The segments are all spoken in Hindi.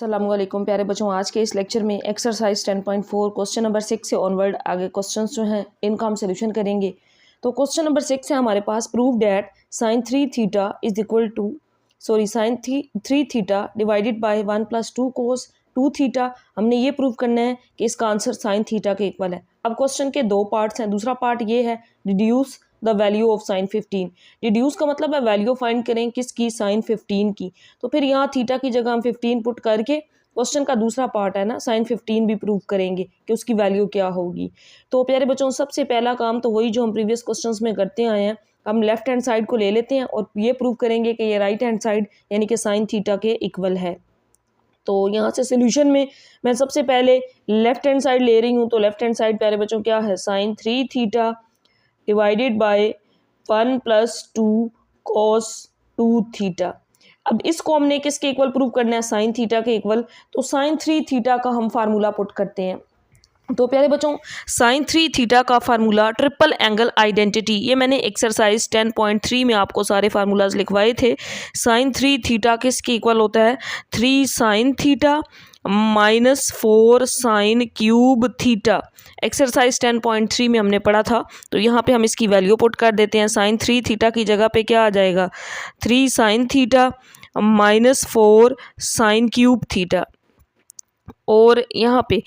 अस्सलामुअलैकुम प्यारे बच्चों, आज के इस लेक्चर में एक्सरसाइज 10.4 क्वेश्चन नंबर 6 से ऑनवर्ड आगे क्वेश्चंस जो हैं इनका हम सोल्यूशन करेंगे। तो क्वेश्चन नंबर 6 है हमारे पास, prove that sine 3 theta is equal to sine 3 theta divided by 1 + 2 cos 2 theta. हमने ये प्रूव करना है कि इसका आंसर साइन थीटा के इक्वल है। अब क्वेश्चन के दो पार्ट्स हैं। दूसरा पार्ट ये है, deduce the value of sine 15। Deduce का मतलब है वैल्यू फाइंड करें किसकी, साइन 15 की। तो फिर यहाँ थीटा की जगह हम 15 पुट करके क्वेश्चन का दूसरा पार्ट है ना, साइन 15 भी प्रूव करेंगे कि उसकी वैल्यू क्या होगी। तो प्यारे बच्चों, सबसे पहला काम तो वही जो हम प्रीवियस क्वेश्चंस में करते आए हैं, हम लेफ्ट हैंड साइड को ले लेते हैं और ये प्रूव करेंगे कि ये राइट हैंड साइड यानी कि साइन थीटा के इक्वल है। तो यहाँ से सोल्यूशन में मैं सबसे पहले लेफ्ट हैंड साइड ले रही हूँ। तो लेफ्ट हैंड साइड प्यारे बच्चों क्या है, sine 3 theta divided by 1 + 2 cos 2 theta. अब इसको हमने किसके इक्वल प्रूव करना है, साइन थीटा के इक्वल। तो साइन 3 थीटा का हम फार्मूला पुट करते हैं। तो प्यारे बच्चों, साइन 3 थीटा का फार्मूला ट्रिपल एंगल आइडेंटिटी, ये मैंने एक्सरसाइज 10.3 में आपको सारे फार्मूलाज लिखवाए थे। साइन 3 थीटा किसके इक्वल होता है, 3 sine theta -4 sine cube theta. Exercise 10.3 में हमने पढ़ा था। तो यहाँ पे हम इसकी वैल्यू पुट कर देते हैं। साइन 3 थीटा की जगह पे क्या आ जाएगा, 3 sine theta -4 sine cube theta. और यहाँ पे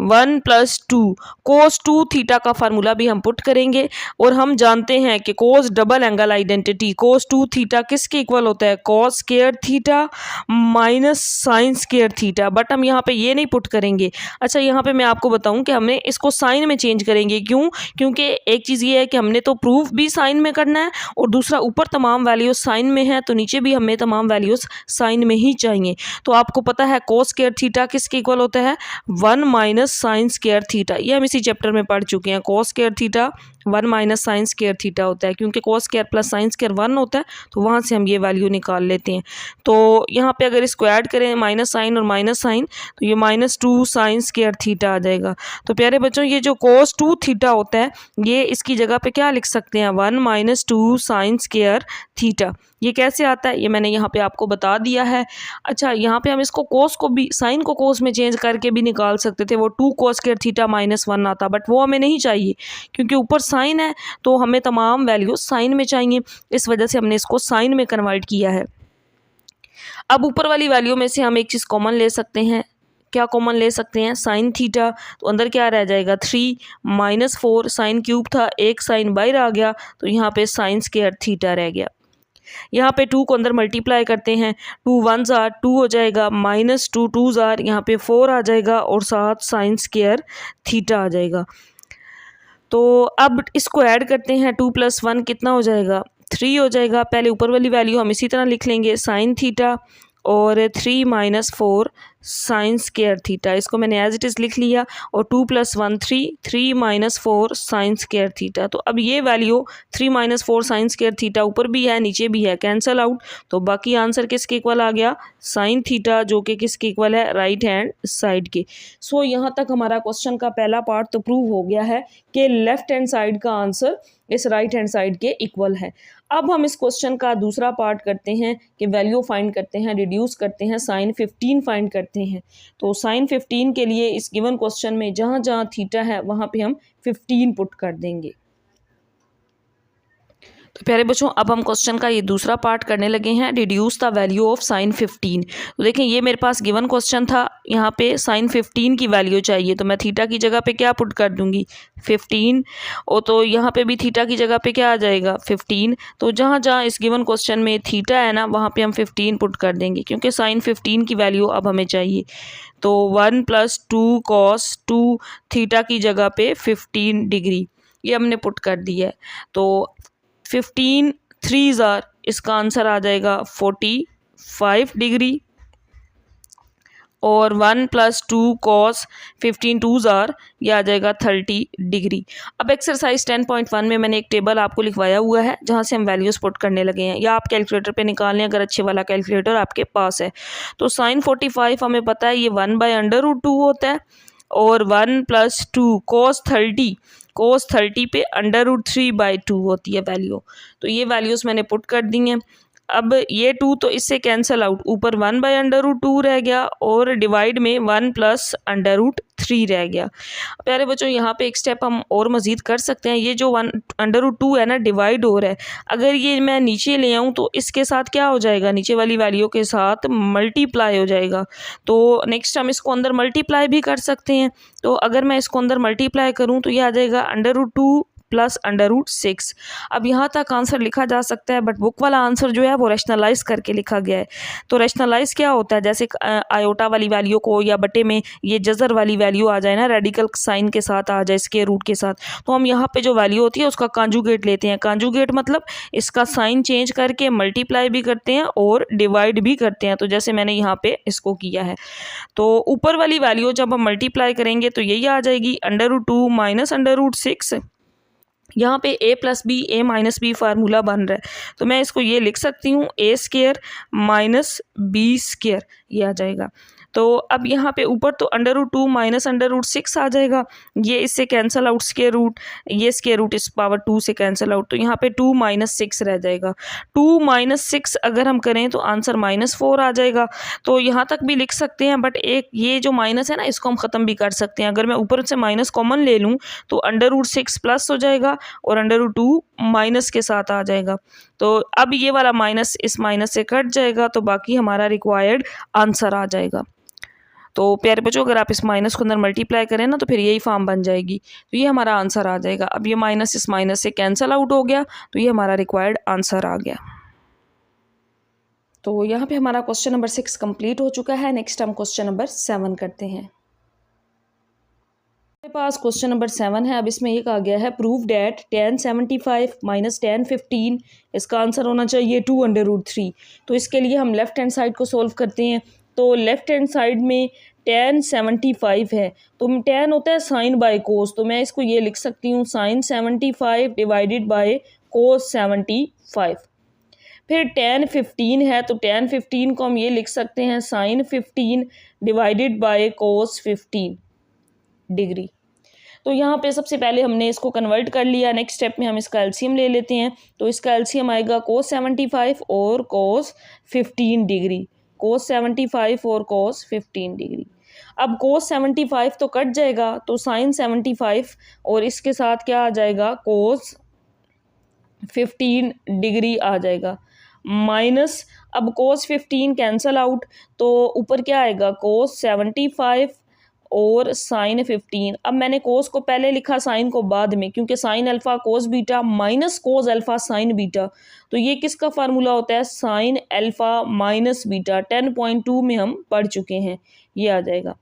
1 + 2 कोस 2 थीटा का फार्मूला भी हम पुट करेंगे। और हम जानते हैं कि कोस डबल एंगल आइडेंटिटी, कोस 2 थीटा किसके इक्वल होता है, cos square theta minus sine square theta. But हम यहाँ पे ये नहीं पुट करेंगे। अच्छा, यहाँ पे मैं आपको बताऊँ कि हमने इसको साइन में चेंज करेंगे। क्यों? क्योंकि एक चीज़ ये है कि हमने तो प्रूफ भी साइन में करना है और दूसरा ऊपर तमाम वैल्यूज साइन में है, तो नीचे भी हमें तमाम वैल्यूज साइन में ही चाहिए। तो आपको पता है कोस स्क्वायर थीटा किसके इक्वल होता है, 1 - साइन स्क्वायर थीटा। ये हम इसी चैप्टर में पढ़ चुके हैं। Cos square theta 1 - sine square theta होता है, क्योंकि cos square plus sine square 1 होता है, तो वहाँ से हम ये वैल्यू निकाल लेते हैं। तो यहाँ पे अगर इसको ऐड करें माइनस साइन और माइनस साइन, तो ये -2 साइन स्क्वायर थीटा आ जाएगा। तो प्यारे बच्चों, ये जो कोस 2 थीटा होता है, ये इसकी जगह पे क्या लिख सकते हैं, 1 - 2 साइन स्क्वायर थीटा। ये कैसे आता है, ये मैंने यहाँ पे आपको बता दिया है। अच्छा, यहाँ पे हम इसको कोस को भी, साइन को कोस में चेंज करके भी निकाल सकते थे। वो 2 कोस स्क्वायर थीटा -1 आता, बट वो हमें नहीं चाहिए क्योंकि ऊपर साइन है, तो हमें तमाम वैल्यू साइन में चाहिए। इस वजह से हमने इसको साइन में कन्वर्ट किया है। अब ऊपर वाली वैल्यू में से हम एक चीज़ कॉमन ले सकते हैं। क्या कॉमन ले सकते हैं, साइन थीटा। तो अंदर क्या रह जाएगा, 3 - 4 साइन क्यूब था, एक साइन बाहर आ गया, तो यहाँ पे साइन स्क्वायर थीटा रह गया। यहाँ पे 2 को अंदर मल्टीप्लाई करते हैं, 2 1 ज़ार 2 हो जाएगा, -2 2 ज़ार यहाँ पे 4 आ जाएगा और साथ साइन स्क्वायर थीटा आ जाएगा। तो अब इसको ऐड करते हैं, 2 + 1 कितना हो जाएगा, 3 हो जाएगा। पहले ऊपर वाली वैल्यू हम इसी तरह लिख लेंगे, साइन थीटा और 3 - 4 साइन स्क्वायर थीटा। इसको मैंने एज इट इज़ लिख लिया। और 2 + 1 3, 3 - 4 साइन स्क्वायर थीटा। तो अब ये वैल्यू 3 - 4 साइन स्क्वायर थीटा ऊपर भी है नीचे भी है, कैंसल आउट। तो बाकी आंसर किसके इक्वल आ गया, साइन थीटा, जो कि किसके इक्वल है, राइट हैंड साइड के। सो यहाँ तक हमारा क्वेश्चन का पहला पार्ट तो प्रूव हो गया है कि लेफ्ट हैंड साइड का आंसर इस राइट हैंड साइड के इक्वल है। अब हम इस क्वेश्चन का दूसरा पार्ट करते हैं कि वैल्यू फाइंड करते हैं, रिड्यूस करते हैं, साइन 15 फाइंड करते हैं। तो साइन 15 के लिए इस गिवन क्वेश्चन में जहाँ जहाँ थीटा है वहाँ पे हम 15 पुट कर देंगे। तो प्यारे बच्चों, अब हम क्वेश्चन का ये दूसरा पार्ट करने लगे हैं, deduce the value of sine 15। तो देखें, ये मेरे पास गिवन क्वेश्चन था, यहाँ पे साइन 15 की वैल्यू चाहिए, तो मैं थीटा की जगह पे क्या पुट कर दूंगी, 15। और तो यहाँ पे भी थीटा की जगह पे क्या आ जाएगा, 15। तो जहाँ जहाँ इस गिवन क्वेश्चन में थीटा है ना, वहाँ पे हम 15 पुट कर देंगे, क्योंकि साइन 15 की वैल्यू अब हमें चाहिए। तो 1 + 2 cos 2 थीटा की जगह पे 15 डिग्री, ये हमने पुट कर दिया है। तो 15 3 ज़ार, इसका आंसर आ जाएगा 45 डिग्री। और 1 + 2 cos 15 2 ज़ार, ये आ जाएगा 30 डिग्री। अब एक्सरसाइज 10.1 में मैंने एक टेबल आपको लिखवाया हुआ है, जहाँ से हम वैल्यूज़ पुट करने लगे हैं, या आप कैलकुलेटर पे निकाल लें अगर अच्छे वाला कैलकुलेटर आपके पास है। तो साइन 45 हमें पता है ये 1/√2 होता है, और 1 + 2 cos 30 पे √3/2 होती है वैल्यू। तो ये वैल्यूज़ मैंने पुट कर दी हैं। अब ये 2 तो इससे कैंसिल आउट, ऊपर 1/√2 रह गया और डिवाइड में 1 + √3 रह गया। प्यारे बच्चों यहाँ पे एक स्टेप हम और मज़ीद कर सकते हैं। ये जो 1/√2 है ना डिवाइड हो रहा है, अगर ये मैं नीचे ले आऊँ तो इसके साथ क्या हो जाएगा, नीचे वाली वैल्यू के साथ मल्टीप्लाई हो जाएगा। तो नेक्स्ट हम इसको अंदर मल्टीप्लाई भी कर सकते हैं। तो अगर मैं इसको अंदर मल्टीप्लाई करूँ तो ये आ जाएगा √2 + √6। अब यहाँ तक आंसर लिखा जा सकता है, बट बुक वाला आंसर जो है वो रैशनलाइज करके लिखा गया है। तो रैशनलाइज क्या होता है, जैसे आयोटा वाली वैल्यू को या बटे में ये जज़र वाली वैल्यू आ जाए ना, रेडिकल साइन के साथ आ जाए, स्क्वायर रूट के साथ, तो हम यहाँ पे जो वैल्यू होती है उसका कॉन्जुगेट लेते हैं। कॉन्जुगेट मतलब इसका साइन चेंज करके मल्टीप्लाई भी करते हैं और डिवाइड भी करते हैं। तो जैसे मैंने यहाँ पे इसको किया है, तो ऊपर वाली वैल्यू जब हम मल्टीप्लाई करेंगे तो यही आ जाएगी √2 - √6। यहाँ पे a + b a - b formula बन रहा है, तो मैं इसको ये लिख सकती हूँ a² - b², ये आ जाएगा। तो अब यहाँ पे ऊपर तो √2 - √6 आ जाएगा, ये इससे कैंसिल आउट स्क्वायर रूट, ये स्क्वायर रूट इस पावर 2 से कैंसिल आउट, तो यहाँ पे 2 - 6 रह जाएगा। 2 - 6 अगर हम करें तो आंसर -4 आ जाएगा। तो यहाँ तक भी लिख सकते हैं, बट एक ये जो माइनस है ना इसको हम ख़त्म भी कर सकते हैं। अगर मैं ऊपर से माइनस कॉमन ले लूँ तो √6 प्लस हो जाएगा और √2 माइनस के साथ आ जाएगा। तो अब ये वाला माइनस इस माइनस से कट जाएगा, तो बाकी हमारा रिक्वायर्ड आंसर आ जाएगा। तो प्यारे बच्चों अगर आप इस माइनस को अंदर मल्टीप्लाई करें ना तो फिर यही फॉर्म बन जाएगी, तो ये हमारा आंसर आ जाएगा। अब ये माइनस इस माइनस से कैंसिल आउट हो गया, तो ये हमारा रिक्वायर्ड आंसर आ गया। तो यहाँ पे हमारा क्वेश्चन नंबर 6 कंप्लीट हो चुका है। नेक्स्ट हम क्वेश्चन नंबर 7 करते हैं। मेरे पास क्वेश्चन नंबर 7 है। अब इसमें ये कहा गया है प्रूव डैट tan 75 - tan 15, इसका आंसर होना चाहिए 2√3। तो इसके लिए हम लेफ्ट हैंड साइड को सोल्व करते हैं। तो लेफ्ट हैंड साइड में tan 75 है, तो tan होता है साइन बाय कोस, तो मैं इसको ये लिख सकती हूँ sin 75 डिवाइडेड बाय कोस 75। फिर tan 15 है, तो tan 15 को हम ये लिख सकते हैं sin 15 divided by cos 15 degree. तो यहाँ पे सबसे पहले हमने इसको कन्वर्ट कर लिया। नेक्स्ट स्टेप में हम इसका एलसीएम ले लेते हैं। तो इसका एलसीएम आएगा cos 75 और cos 15 डिग्री, cos 75 और cos 15 डिग्री। अब cos 75 तो कट जाएगा, तो sin 75 और इसके साथ क्या आ जाएगा cos 15 डिग्री आ जाएगा, माइनस अब cos 15 कैंसल आउट, तो ऊपर क्या आएगा cos 75 और साइन 15। अब मैंने कोस को पहले लिखा, साइन को बाद में, क्योंकि sine alpha cos beta minus cos alpha sine beta, तो ये किसका फार्मूला होता है, साइन अल्फ़ा माइनस बीटा। 10.2 में हम पढ़ चुके हैं, ये आ जाएगा।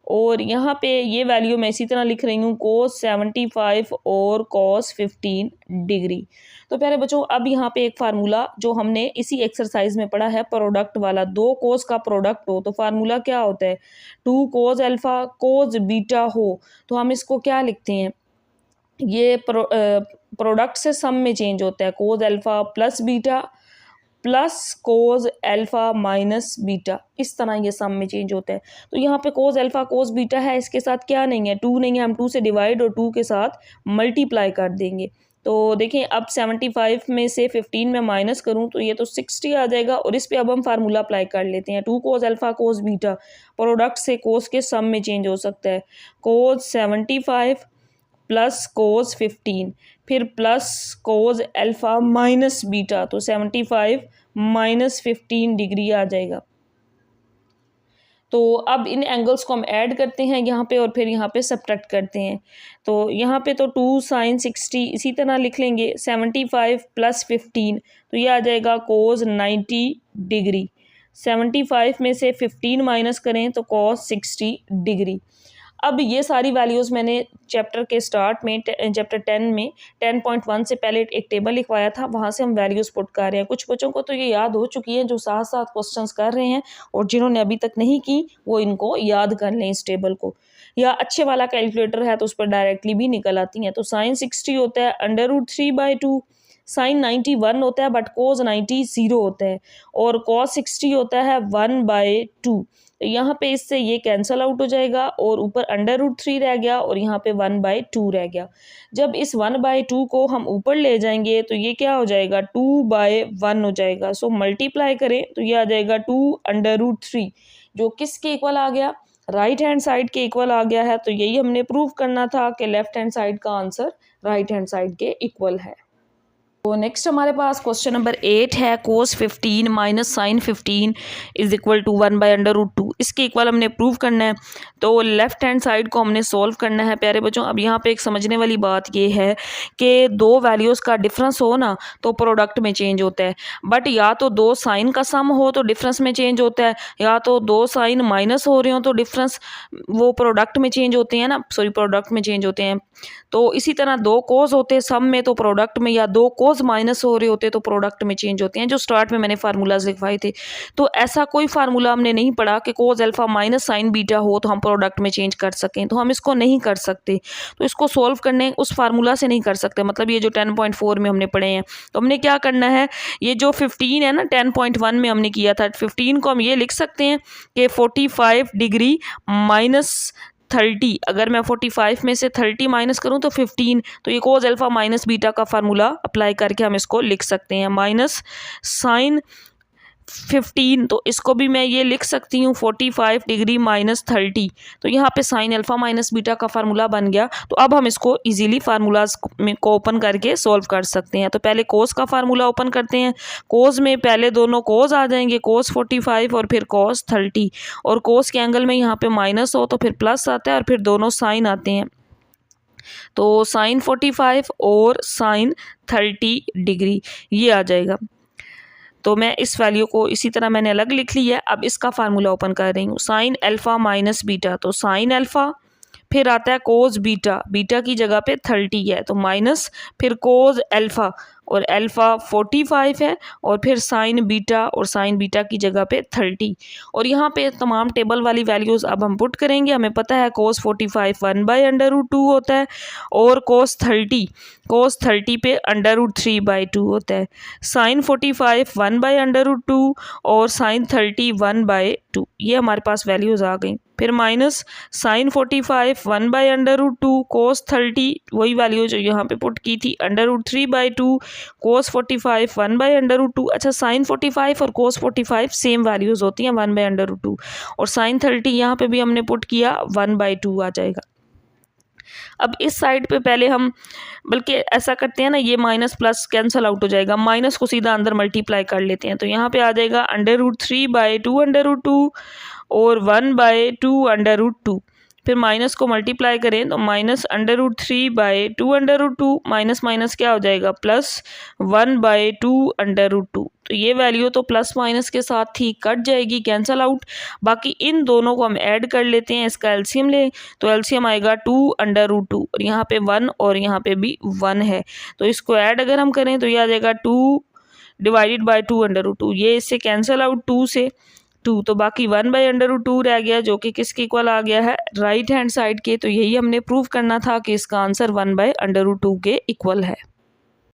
और यहाँ पे ये वैल्यू मैं इसी तरह लिख रही हूँ cos 75 और cos 15 डिग्री। तो प्यारे बच्चों अब यहाँ पे एक फार्मूला जो हमने इसी एक्सरसाइज में पढ़ा है, प्रोडक्ट वाला, दो कोस का प्रोडक्ट हो तो फार्मूला क्या होता है, 2 cos अल्फ़ा cos बीटा हो, तो हम इसको क्या लिखते हैं, ये प्रोडक्ट से सम में चेंज होता है, cos alpha plus beta plus cos alpha minus beta, इस तरह ये सम में चेंज होता है। तो यहाँ पे कोस अल्फ़ा कोस बीटा है, इसके साथ क्या नहीं है, 2 नहीं है, हम 2 से डिवाइड और 2 के साथ मल्टीप्लाई कर देंगे। तो देखें अब 75 में से 15 में माइनस करूँ तो ये तो 60 आ जाएगा, और इस पे अब हम फार्मूला अप्लाई कर लेते हैं। 2 cos alpha cos beta, product से कोस के सम में चेंज हो सकता है, कोस 75 प्लस कोस 15, फिर plus cos alpha minus beta, तो 75 माइनस 15 डिग्री आ जाएगा। तो अब इन एंगल्स को हम ऐड करते हैं यहाँ पे, और फिर यहाँ पे सब्ट्रैक्ट करते हैं। तो यहाँ पे तो 2 sin 60 इसी तरह लिख लेंगे, 75 प्लस 15, तो ये आ जाएगा कोस 90 डिग्री। 75 में से 15 माइनस करें तो कोस 60 डिग्री। अब ये सारी वैल्यूज़ मैंने चैप्टर के स्टार्ट में चैप्टर 10 में 10.1 से पहले एक टेबल लिखवाया था, वहाँ से हम वैल्यूज़ पुट कर रहे हैं। कुछ बच्चों को तो ये याद हो चुकी है जो साथ साथ क्वेश्चंस कर रहे हैं, और जिन्होंने अभी तक नहीं की वो इनको याद कर लें इस टेबल को, या अच्छे वाला कैलकुलेटर है तो उस पर डायरेक्टली भी निकल आती हैं। तो साइन 60 होता है √3/2, साइन 90 1 होता है बट कोस 90 0 होता है, और कॉस 60 होता है 1/2। यहाँ पे इससे ये कैंसिल आउट हो जाएगा और ऊपर √3 रह गया और यहाँ पे 1/2 रह गया। जब इस 1/2 को हम ऊपर ले जाएंगे तो ये क्या हो जाएगा, 2/1 हो जाएगा। सो मल्टीप्लाई करें तो ये आ जाएगा 2√3, जो किसके इक्वल आ गया, राइट हैंड साइड के इक्वल आ गया है। तो यही हमने प्रूव करना था कि लेफ्ट हैंड साइड का आंसर राइट हैंड साइड के इक्वल है। तो नेक्स्ट हमारे पास क्वेश्चन नंबर 8 है, cos 15 minus sin 15 is equal to 1/√2। इसके इक्वल हमने प्रूव करना है, तो लेफ्ट हैंड साइड को हमने सॉल्व करना है प्यारे बच्चों। अब यहाँ पे एक समझने वाली बात ये है कि दो वैल्यूज़ का डिफरेंस हो ना तो प्रोडक्ट में चेंज होता है, बट या तो दो साइन का सम हो तो डिफरेंस में चेंज होता है, या तो दो साइन माइनस हो रहे हो तो डिफरेंस वो प्रोडक्ट में चेंज होते हैं ना, सॉरी प्रोडक्ट में चेंज होते हैं। तो इसी तरह दो कोज होते हैं सम में तो प्रोडक्ट में, या दो कोज माइनस हो रहे होते तो प्रोडक्ट में चेंज होते हैं, जो स्टार्ट में मैंने फार्मूलाज लिखवाए थे। तो ऐसा कोई फार्मूला हमने नहीं पढ़ा कि कोज अल्फा माइनस साइन बीटा हो तो हम प्रोडक्ट में चेंज कर सकें, तो हम इसको नहीं कर सकते। तो इसको सोल्व करने उस फार्मूला से नहीं कर सकते, मतलब ये जो 10.4 में हमने पढ़े हैं। तो हमने क्या करना है, ये जो 15 है ना 10.1 में हमने किया था, 15 को हम ये लिख सकते हैं कि 45 डिग्री माइनस 30, अगर मैं 45 में से 30 माइनस करूं तो 15, तो ये कोज अल्फा माइनस बीटा का फार्मूला अप्लाई करके हम इसको लिख सकते हैं। माइनस साइन 15, तो इसको भी मैं ये लिख सकती हूँ 45 डिग्री माइनस 30, तो यहाँ पे साइन अल्फा माइनस बीटा का फार्मूला बन गया। तो अब हम इसको इजीली फार्मूलाज को ओपन करके सॉल्व कर सकते हैं। तो पहले कोस का फार्मूला ओपन करते हैं। कोस में पहले दोनों कोस आ जाएंगे, कोस 45 और फिर कोस 30, और कोस के एंगल में यहाँ पे माइनस हो तो फिर प्लस आता है और फिर दोनों साइन आते हैं, तो साइन 45 और साइन 30 डिग्री ये आ जाएगा। तो मैं इस वैल्यू को इसी तरह मैंने अलग लिख ली है। अब इसका फार्मूला ओपन कर रही हूँ, साइन अल्फा माइनस बीटा, तो साइन अल्फा फिर आता है कोस बीटा, बीटा की जगह पे 30 है तो माइनस, फिर कोस अल्फा, और अल्फा 45 है, और फिर साइन बीटा, और साइन बीटा की जगह पे 30। और यहाँ पे तमाम टेबल वाली वैल्यूज़ अब हम पुट करेंगे। हमें पता है कोस 45 1/√2 होता है, और कोस 30 पे √3/2 होता है। साइन 45 1/√2 और साइन 30 1/2, ये हमारे पास वैल्यूज़ आ गई। फिर माइनस साइन 45 1/√2 कोस 30, वही वैल्यू जो यहाँ पे पुट की थी, √3/2 कोस 45 1/√2। अच्छा, साइन 45 और कोस 45 सेम वैल्यूज़ होती हैं 1/√2, और साइन 30 यहाँ पे भी हमने पुट किया 1/2 आ जाएगा। अब इस साइड पे पहले हम, बल्कि ऐसा करते हैं ना, ये माइनस प्लस कैंसिल आउट हो जाएगा, माइनस को सीधा अंदर मल्टीप्लाई कर लेते हैं। तो यहाँ पे आ जाएगा √3/2 और 1/2 फिर माइनस को मल्टीप्लाई करें तो माइनस √3/2 माइनस माइनस क्या हो जाएगा, प्लस 1/2। तो ये वैल्यू तो प्लस माइनस के साथ ही कट जाएगी, कैंसिल आउट। बाकी इन दोनों को हम ऐड कर लेते हैं, इसका एलसीएम लें तो एलसीएम आएगा 2/2, और यहाँ पे 1 और यहाँ पे भी 1 है, तो इसको ऐड अगर हम करें तो ये आ जाएगा 2 डिवाइडेड बाई 2/2। ये इससे कैंसिल आउट 2 से 2, तो बाकी 1/√2 रह गया, जो कि किसके इक्वल आ गया है, राइट हैंड साइड के। तो यही हमने प्रूव करना था कि इसका आंसर 1/√2 के इक्वल है।